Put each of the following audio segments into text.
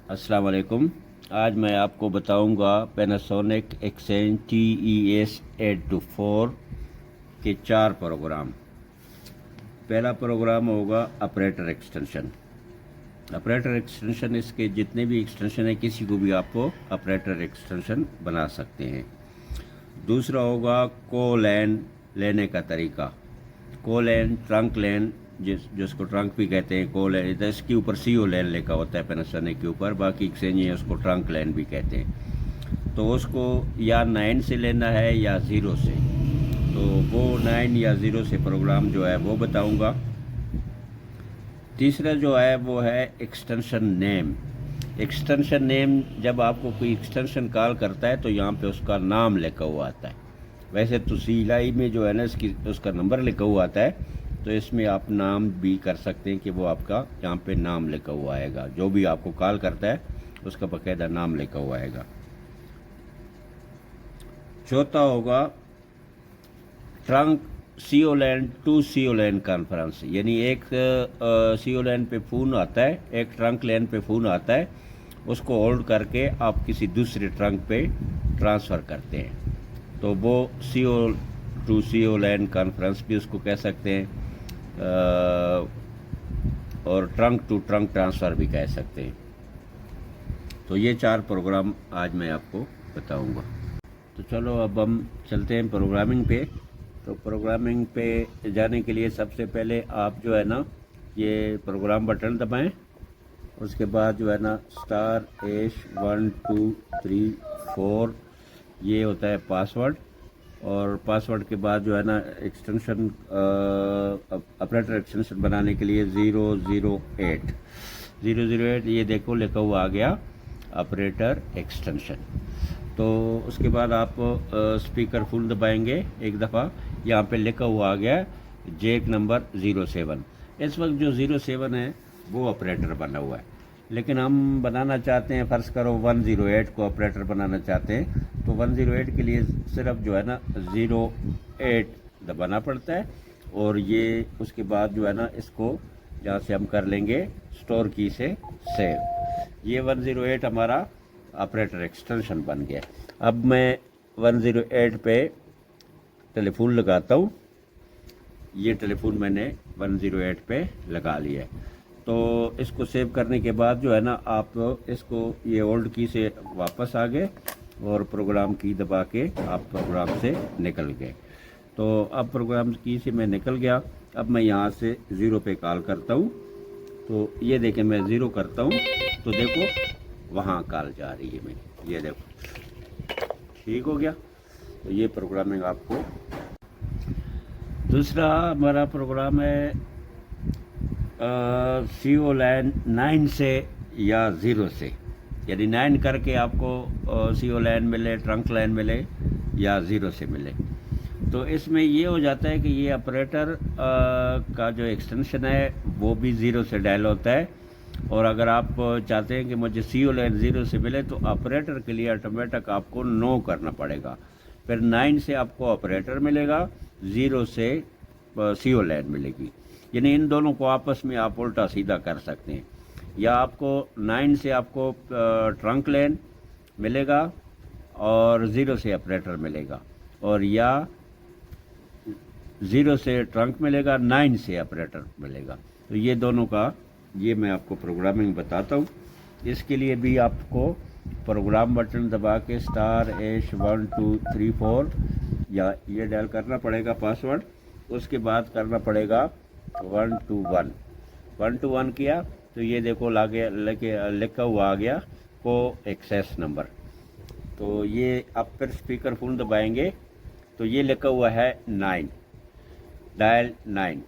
अस्सलाम वालेकुम। आज मैं आपको बताऊंगा पैनासोनिक एक्सचेंज TES824 के 4 प्रोग्राम। पहला प्रोग्राम होगा ऑपरेटर एक्सटेंशन। ऑपरेटर एक्सटेंशन, इसके जितने भी एक्सटेंशन है किसी को भी आपको ऑपरेटर एक्सटेंशन बना सकते हैं। दूसरा होगा को लैन लेने का तरीका। को लैन, ट्रंक लैन, जिसको ट्रंक भी कहते हैं, को लैन, इसके ऊपर CO लैन लिखा होता है पैनासोनिक के ऊपर, बाकी एक्सचेंज है उसको ट्रंक लैन भी कहते हैं। तो उसको या 9 से लेना है या 0 से, तो वो 9 या 0 से प्रोग्राम जो है वो बताऊंगा। तीसरा जो है वो है एक्सटेंशन नेम। एक्सटेंशन नेम, जब आपको कोई एक्सटेंशन कॉल करता है तो यहाँ पे उसका नाम लिखा हुआ आता है। वैसे तो CLI में जो है ना उसका नंबर लिखा हुआ आता है, तो इसमें आप नाम भी कर सकते हैं कि वो आपका यहाँ पे नाम लिखा हुआ आएगा। जो भी आपको कॉल करता है उसका बाकायदा नाम लिखा हुआ आएगा। चौथा होगा trunk CO line to CO line conference, यानी एक CO लैन पे फ़ोन आता है, एक ट्रंक लैन पे फ़ोन आता है, उसको होल्ड करके आप किसी दूसरे ट्रंक पे ट्रांसफ़र करते हैं, तो वो CO to CO line conference भी उसको कह सकते हैं, और ट्रंक टू ट्रंक ट्रांसफ़र भी कह सकते हैं। तो ये 4 प्रोग्राम आज मैं आपको बताऊंगा। तो चलो अब हम चलते हैं प्रोग्रामिंग पे। तो प्रोग्रामिंग पे जाने के लिए सबसे पहले आप जो है ना ये प्रोग्राम बटन दबाएं। उसके बाद जो है ना *1 2 3 4 ये होता है पासवर्ड, और पासवर्ड के बाद जो है ना एक्सटेंशन, ऑपरेटर एक्सटेंशन बनाने के लिए 008 ये देखो लिखा हुआ आ गया ऑपरेटर एक्सटेंशन। तो उसके बाद आप स्पीकर फुल दबाएंगे एक दफ़ा, यहाँ पे लिखा हुआ आ गया जेक नंबर 07। इस वक्त जो 07 है वो ऑपरेटर बना हुआ है, लेकिन हम बनाना चाहते हैं, फ़र्ज़ करो 108 को ऑपरेटर बनाना चाहते हैं, तो 108 के लिए सिर्फ जो है ना 08 दबाना पड़ता है, और ये उसके बाद जो है ना इसको यहाँ से हम कर लेंगे स्टोर की से सेव। ये 108 हमारा ऑपरेटर एक्सटेंशन बन गया। अब मैं 108 पे टेलीफोन लगाता हूँ। ये टेलीफोन मैंने 108 पे लगा लिया है। तो इसको सेव करने के बाद जो है ना आप इसको ये ओल्ड की से वापस आ गए और प्रोग्राम की दबा के आप प्रोग्राम से निकल गए। तो अब प्रोग्राम की से मैं निकल गया। अब मैं यहाँ से 0 पे कॉल करता हूँ, तो ये देखें मैं 0 करता हूँ तो देखो वहाँ कॉल जा रही है मेरी, ये देखो ठीक हो गया। तो ये प्रोग्रामिंग आपको। दूसरा हमारा प्रोग्राम है CO लैन 9 से या 0 से, यानी 9 करके आपको CO लैन मिले, ट्रंक लैन मिले या 0 से मिले। तो इसमें ये हो जाता है कि ये ऑपरेटर का जो एक्सटेंशन है वो भी 0 से डायल होता है, और अगर आप चाहते हैं कि मुझे CO लैन 0 से मिले तो ऑपरेटर के लिए ऑटोमेटिक आपको नो करना पड़ेगा। फिर 9 से आपको ऑपरेटर मिलेगा, 0 से CO लैन मिलेगी, यानी इन दोनों को आपस में आप उल्टा सीधा कर सकते हैं। या आपको 9 से आपको ट्रंक लैन मिलेगा और 0 से ऑपरेटर मिलेगा, और या 0 से ट्रंक मिलेगा, 9 से ऑपरेटर मिलेगा। तो ये दोनों का ये मैं आपको प्रोग्रामिंग बताता हूँ। इसके लिए भी आपको प्रोग्राम बटन दबा के *1 2 3 4 या ये डायल करना पड़ेगा पासवर्ड। उसके बाद करना पड़ेगा 1 2 1 किया तो ये देखो लिखा हुआ आ गया को एक्सेस नंबर। तो ये आप फिर स्पीकर फोन दबाएंगे तो ये लिखा हुआ है 9, डायल 9,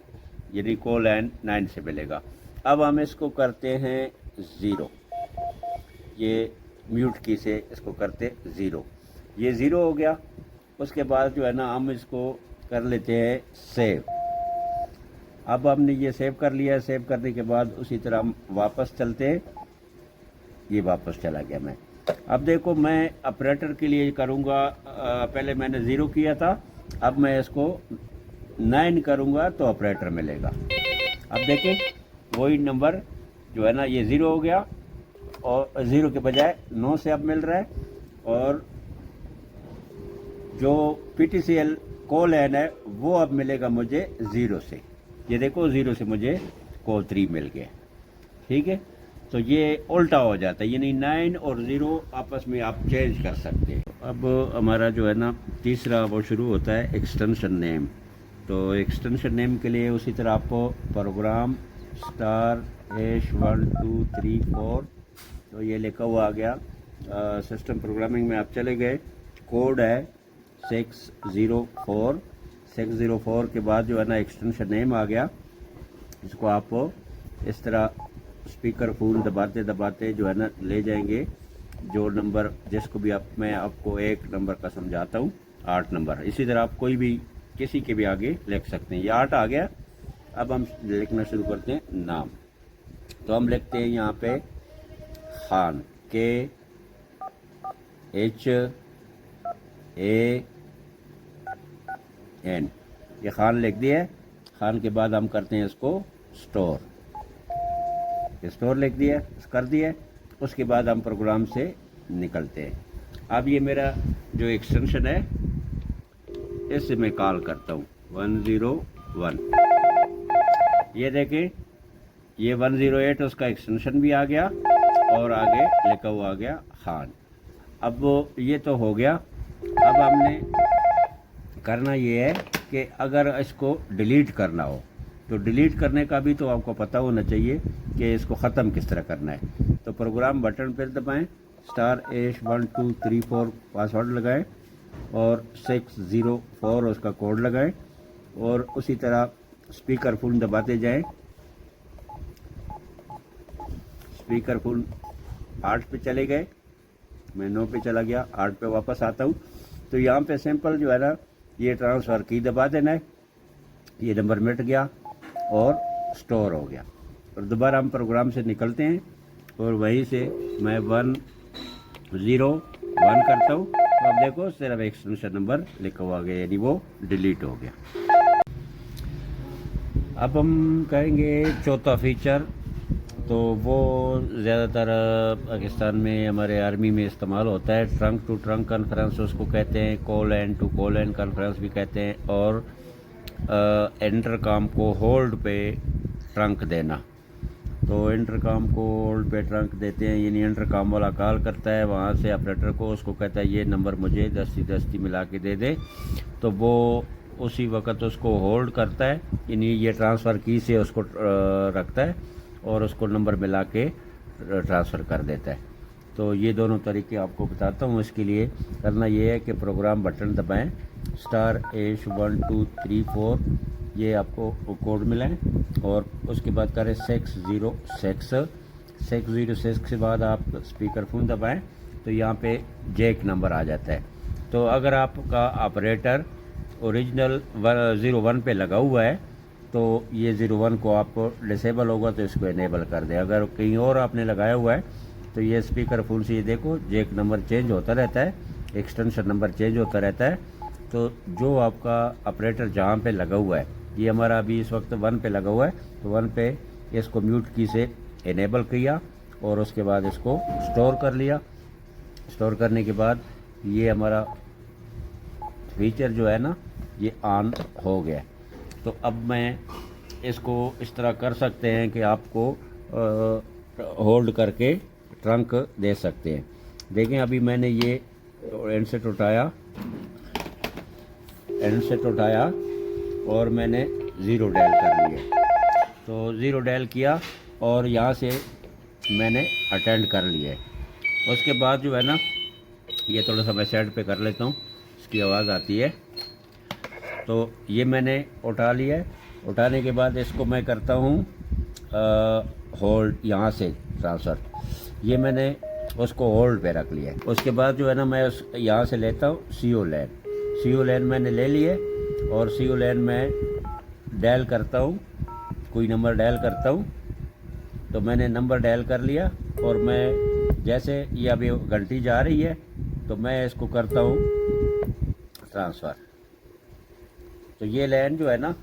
यानी को लैन 9 से मिलेगा। अब हम इसको करते हैं 0, ये म्यूट की से इसको करते 0, ये 0 हो गया। उसके बाद जो है ना हम इसको कर लेते हैं सेव। अब हमने ये सेव कर लिया। सेव करने के बाद उसी तरह हम वापस चलते हैं, ये वापस चला गया मैं। अब देखो मैं ऑपरेटर के लिए करूँगा, पहले मैंने 0 किया था, अब मैं इसको 9 करूँगा तो ऑपरेटर मिलेगा। अब देखें वही नंबर जो है ना ये 0 हो गया, और 0 के बजाय 9 से अब मिल रहा है। और जो PTCL कॉल एन है वो अब मिलेगा मुझे 0 से। ये देखो 0 से मुझे कॉल 3 मिल गया। ठीक है, तो ये उल्टा हो जाता है, यानी 9 और 0 आपस में आप चेंज कर सकते हैं। अब हमारा जो है ना तीसरा वो शुरू होता है एक्सटेंशन नेम। तो एक्सटेंशन नेम के लिए उसी तरह आपको प्रोग्राम *#1 2 3 4, तो ये लिखा हुआ आ गया। सिस्टम प्रोग्रामिंग में आप चले गए, कोड है 604। 604 के बाद जो है ना एक्सटेंशन नेम आ गया। इसको आप इस तरह स्पीकर फुल दबाते दबाते जो है ना ले जाएंगे, जो नंबर जिसको भी मैं आपको एक नंबर का समझाता हूँ, 8 नंबर। इसी तरह आप कोई भी किसी के भी आगे लिख सकते हैं। ये 8 आ गया। अब हम लिखना शुरू करते हैं नाम। तो हम लिखते हैं यहाँ पे खान, KHAN। ये खान लिख दिया। खान के बाद हम करते हैं इसको स्टोर। स्टोर लिख दिया, कर दिया। उसके बाद हम प्रोग्राम से निकलते हैं। अब ये मेरा जो एक्सटेंशन है इससे मैं कॉल करता हूँ 101। ये देखें, ये 108 उसका एक्सटेंशन भी आ गया और आगे लिखा हुआ आ गया खान। अब ये तो हो गया। अब हमने करना ये है कि अगर इसको डिलीट करना हो तो डिलीट करने का भी तो आपको पता होना चाहिए कि इसको ख़त्म किस तरह करना है। तो प्रोग्राम बटन पर दबाएं, *#1 2 3 4 पासवर्ड लगाएं और 604 उसका कोड लगाएं और उसी तरह स्पीकर फुल दबाते जाएं। स्पीकर फुल 8 पे चले गए, मैं 9 पे चला गया, 8 पे वापस आता हूँ। तो यहाँ पे सिंपल जो है ना ये ट्रांसफ़र की दबा देना है, ये नंबर मिट गया और स्टोर हो गया। और दोबारा हम प्रोग्राम से निकलते हैं और वहीं से मैं 101 करता हूँ। तो अब देखो सिर्फ एक्सटेंशन नंबर लिखा हुआ गया, यानी वो डिलीट हो गया। अब हम कहेंगे चौथा फीचर। तो वो ज़्यादातर पाकिस्तान में हमारे आर्मी में इस्तेमाल होता है। ट्रंक टू ट्रंक कॉन्फ्रेंस उसको कहते हैं, call end to call end conference भी कहते हैं। और इंटरकॉम को होल्ड पे ट्रंक देना। तो इंटरकॉम को होल्ड पे ट्रंक देते हैं, यानी इंटरकॉम वाला कॉल करता है वहाँ से ऑपरेटर को, उसको कहता है ये नंबर मुझे दस्ती मिला के दे दे। तो वो उसी वक्त उसको होल्ड करता है, यानी ये ट्रांसफ़र की से उसको रखता है और उसको नंबर मिला के ट्रांसफ़र कर देता है। तो ये दोनों तरीके आपको बताता हूँ। इसके लिए करना ये है कि प्रोग्राम बटन दबाएं, *#1 2 3 4, ये आपको कोड मिला है और उसके बाद करें 606। 606 के बाद आप स्पीकर फोन दबाएं तो यहाँ पे जैक नंबर आ जाता है। तो अगर आपका ऑपरेटर ओरिजिनल 01 पे लगा हुआ है तो ये 01 को आप डिसेबल होगा तो इसको इनेबल कर दें। अगर कहीं और आपने लगाया हुआ है तो ये स्पीकर फुल से ये देखो जैक नंबर चेंज होता रहता है, एक्सटेंशन नंबर चेंज होता रहता है। तो जो आपका ऑपरेटर जहाँ पे लगा हुआ है, ये हमारा अभी इस वक्त 1 पे लगा हुआ है, तो 1 पे इसको म्यूट की से इनेबल किया और उसके बाद इसको स्टोर कर लिया। स्टोर करने के बाद ये हमारा फीचर जो है ना ये ऑन हो गया। तो अब मैं इसको इस तरह कर सकते हैं कि आपको होल्ड करके ट्रंक दे सकते हैं। देखें अभी मैंने ये एंडसेट उठाया और मैंने 0 डायल कर लिया। तो 0 डायल किया और यहाँ से मैंने अटेंड कर लिया है। उसके बाद जो है ना ये थोड़ा सा मैं साइड पे कर लेता हूँ, इसकी आवाज़ आती है। तो ये मैंने उठा लिया है। उठाने के बाद इसको मैं करता हूँ होल्ड, यहाँ से ट्रांसफ़र। ये मैंने उसको होल्ड पे रख लिया है। उसके बाद जो है ना मैं उस यहाँ से लेता हूँ CO लैन मैंने ले लिए और CO लैन में डायल करता हूँ, कोई नंबर डायल करता हूँ। तो मैंने नंबर डायल कर लिया और मैं जैसे ये अभी घंटी जा रही है तो मैं इसको करता हूँ ट्रांसफ़र। तो ये लाइन जो है ना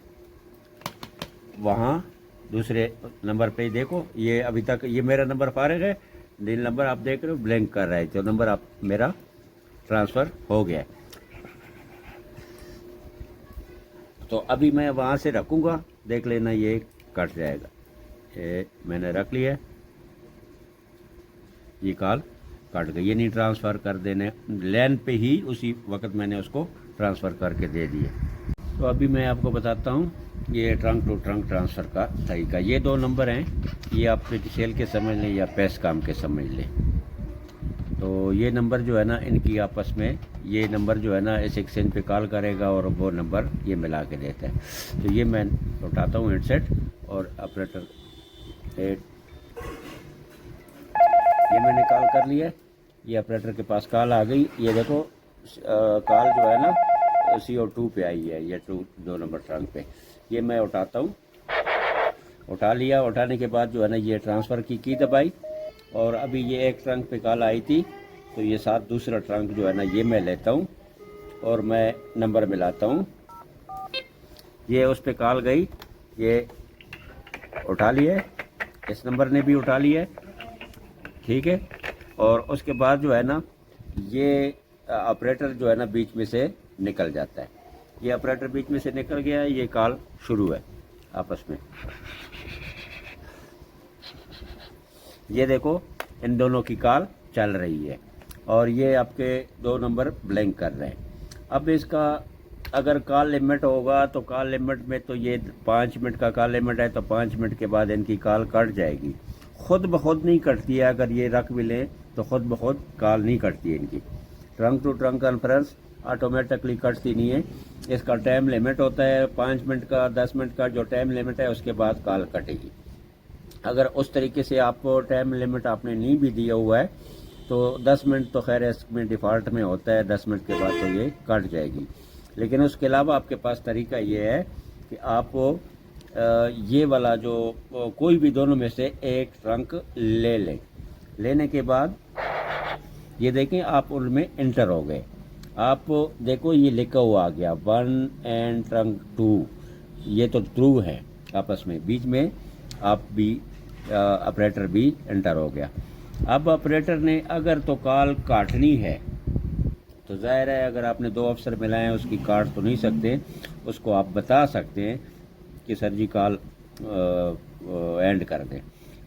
वहाँ दूसरे नंबर पे देखो, ये अभी तक ये मेरा नंबर फारिग है, नील नंबर आप देख रहे हो ब्लैंक कर रहा है, जो नंबर आप मेरा ट्रांसफ़र हो गया है। तो अभी मैं वहाँ से रखूँगा, देख लेना ये कट जाएगा। ये मैंने रख लिया, ये कॉल कट गई, ये नहीं ट्रांसफ़र कर देने लाइन पे ही उसी वक्त मैंने उसको ट्रांसफ़र करके दे दिए। तो अभी मैं आपको बताता हूँ ये ट्रंक टू ट्रंक ट्रांसफ़र का तरीका। ये 2 नंबर हैं, ये आप सेल के समझ लें या पैस काम के समझ लें। तो ये नंबर जो है ना, इनकी आपस में ये नंबर जो है ना इस एक्सचेंज पे कॉल करेगा और वो नंबर ये मिला के देता है। तो ये मैं उठाता हूँ हेडसेट और ऑपरेटर ये मैंने कॉल कर लिया, ये ऑपरेटर के पास कॉल आ गई। ये देखो कॉल जो है ना CO2 पे आई है, ये 2 नंबर ट्रंक पे। ये मैं उठाता हूँ, उठा लिया। उठाने के बाद जो है ना ये ट्रांसफ़र की दबाई, और अभी ये एक ट्रंक पे कॉल आई थी, तो ये साथ दूसरा ट्रंक जो है ना ये मैं लेता हूँ और मैं नंबर मिलाता हूँ। ये उस पर कॉल गई, ये उठा लिया, इस नंबर ने भी उठा लिया, ठीक है। और उसके बाद जो है ना ये ऑपरेटर जो है ना बीच में से निकल जाता है। ये ऑपरेटर बीच में से निकल गया है, ये कॉल शुरू है आपस में। ये देखो इन दोनों की कॉल चल रही है और ये आपके 2 नंबर ब्लैंक कर रहे हैं। अब इसका अगर कॉल लिमिट होगा तो कॉल लिमिट में तो ये 5 मिनट का कॉल लिमिट है, तो 5 मिनट के बाद इनकी कॉल कट जाएगी। खुद ब खुद नहीं कटती है, अगर ये रख भी लें तो खुद ब खुद कॉल नहीं कटती है इनकी। Trunk to trunk conference automatically कटती नहीं है, इसका टाइम लिमिट होता है 5 मिनट का, 10 मिनट का जो टाइम लिमिट है उसके बाद कॉल कटेगी। अगर उस तरीके से आपको टाइम लिमिट आपने नहीं भी दिया हुआ है तो 10 मिनट तो खैर इसमें डिफ़ॉल्ट में होता है, 10 मिनट के बाद तो ये कट जाएगी। लेकिन उसके अलावा आपके पास तरीका ये है कि आप ये वाला जो कोई भी दोनों में से एक ट्रंक ले लें। लेने के बाद ये देखें आप उनमें इंटर हो गए। आप देखो ये लिखा हुआ आ गया 1 एंड ट्रंक 2, ये तो ट्रू है आपस में। बीच में आप भी ऑपरेटर भी एंटर हो गया। अब ऑपरेटर ने अगर तो कॉल काटनी है तो जाहिर है अगर आपने 2 अफसर मिलाए हैं उसकी काट तो नहीं सकते, उसको आप बता सकते हैं कि सर जी कॉल एंड कर दें।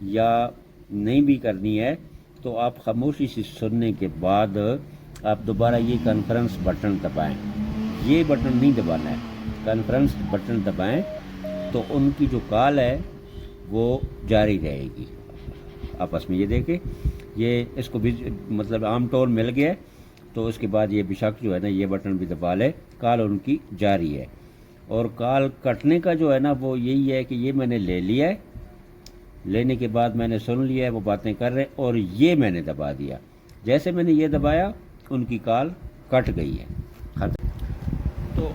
या नहीं भी करनी है तो आप खामोशी से सुनने के बाद आप दोबारा ये कॉन्फ्रेंस बटन दबाएं। ये बटन नहीं दबाना है, कॉन्फ्रेंस बटन दबाएं तो उनकी जो कॉल है वो जारी रहेगी आपस में। ये देखें ये इसको भी मतलब आम टोन मिल गया, तो उसके बाद ये बेशक जो है ना ये बटन भी दबा ले, कॉल उनकी जारी है। और कॉल कटने का जो है ना वो यही है कि ये मैंने ले लिया है, लेने के बाद मैंने सुन लिया है वो बातें कर रहे हैं और ये मैंने दबा दिया। जैसे मैंने ये दबाया उनकी कॉल कट गई है, खत्म। तो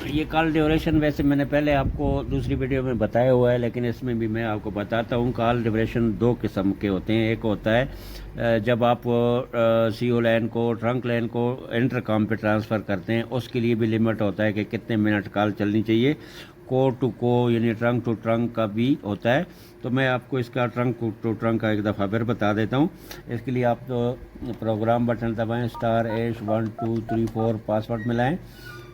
ये कॉल ड्यूरेशन वैसे मैंने पहले आपको दूसरी वीडियो में बताया हुआ है, लेकिन इसमें भी मैं आपको बताता हूँ। कॉल ड्यूरेशन 2 किस्म के होते हैं। एक होता है जब आप CO लाइन को ट्रंक लाइन को इंटरकॉम पे ट्रांसफ़र करते हैं, उसके लिए भी लिमिट होता है कि कितने मिनट कॉल चलनी चाहिए। को टू को यानी ट्रंक टू ट्रंक का भी होता है। तो मैं आपको इसका ट्रंक टू ट्रंक का एक दफ़ा फिर बता देता हूँ। इसके लिए आप तो प्रोग्राम बटन दबाएँ, *1 2 3 4 पासवर्ड मिलाएं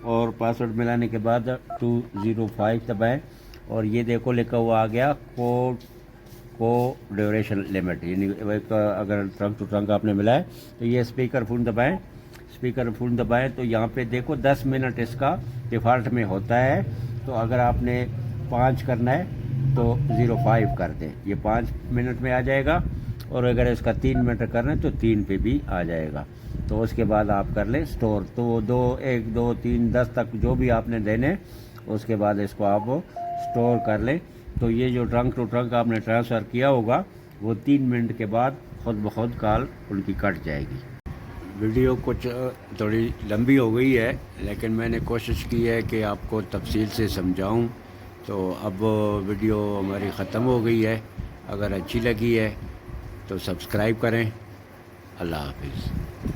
और पासवर्ड मिलाने के बाद 205 दबाएं और ये देखो लिखा हुआ आ गया को ड्यूरेशन लिमिट, यानी अगर ट्रंक टू ट्रंक आपने मिलाए तो ये स्पीकर फोन दबाएं। स्पीकर फोन दबाएं तो यहाँ पे देखो 10 मिनट इसका डिफ़ॉल्ट में होता है। तो अगर आपने 5 करना है तो 05 कर दें, ये 5 मिनट में आ जाएगा। और अगर इसका 3 मिनट करना है तो 3 पे भी आ जाएगा। तो उसके बाद आप कर लें स्टोर। तो 2 1 2 3 10 तक जो भी आपने देने, उसके बाद इसको आप स्टोर कर लें। तो ये जो ट्रंक टू ट्रंक आपने ट्रांसफ़र किया होगा वो 3 मिनट के बाद खुद ब खुद कॉल उनकी कट जाएगी। वीडियो कुछ थोड़ी लंबी हो गई है, लेकिन मैंने कोशिश की है कि आपको तफसील से समझाऊं। तो अब वीडियो हमारी ख़त्म हो गई है। अगर अच्छी लगी है तो सब्सक्राइब करें। अल्लाह हाफिज़।